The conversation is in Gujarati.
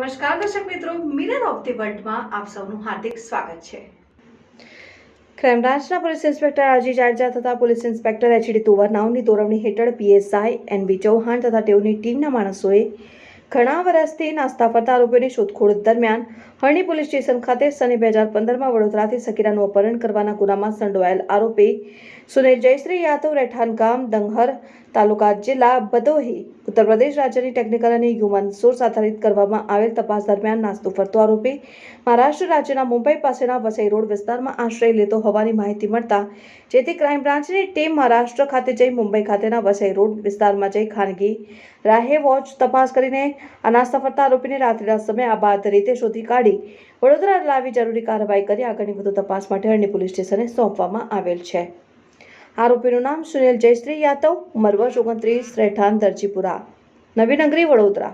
નમસ્કાર દર્શક મિત્રો, મિરર ઓફ ધી વર્લ્ડમાં આપ સૌનું હાર્દિક સ્વાગત છે। ક્રાઇમ બ્રાન્ચના પોલીસ ઇન્સ્પેક્ટર આરજી જાડેજા તથા પોલીસ ઇન્સ્પેક્ટર એચડી તોવર નાઓની દોરવણી હેઠળ પીએસઆઈ એનબી ચૌહાણ તથા તેઓની ટીમના માણસોએ ઘણા વર્ષથી નાસ્તા ફરતા આરોપીઓની શોધખોળ દરમિયાન હરણી પોલીસ સ્ટેશન ખાતે સને 2015માં વડોદરાથી સગીરાનું અપહરણ કરવાના ગુનામાં સંડોવાયેલ આરોપી સુનિલ જયશ્રી યાદવ રહેઠાણ ગામ દંગહર તાલુકા જિલ્લા ભદોહી ઉત્તર પ્રદેશ રાજ્યની ટેકનિકલ અને હ્યુમન સોર્સ આધારિત કરવામાં આવેલ તપાસ દરમિયાન નાસ્તો ફરતો આરોપી મહારાષ્ટ્ર રાજ્યના મુંબઈ પાસેના વસઈ રોડ વિસ્તારમાં આશ્રય લેતો હોવાની માહિતી મળતા જેથી ક્રાઇમ બ્રાન્ચની ટીમ મહારાષ્ટ્ર ખાતે જઈ મુંબઈ ખાતેના વસઈ રોડ વિસ્તારમાં જઈ ખાનગી રાહે વોચ તપાસ કરીને આ નાસ્તા ફરતા આરોપીને રાત્રિના સમયે આબાદ રીતે શોધી કાઢી વડોદરા લાવી જરૂરી કાર્યવાહી કરી આગળની વધુ તપાસ માટે હરણી પોલીસ સ્ટેશને સોંપવામાં આવેલ છે। આરોપીનું નામ સુનિલ જયશ્રી યાદવ, ઉંમર વર્ષ 29, રહેઠાણ દરજીપુરા, નવીનગરી, વડોદરા।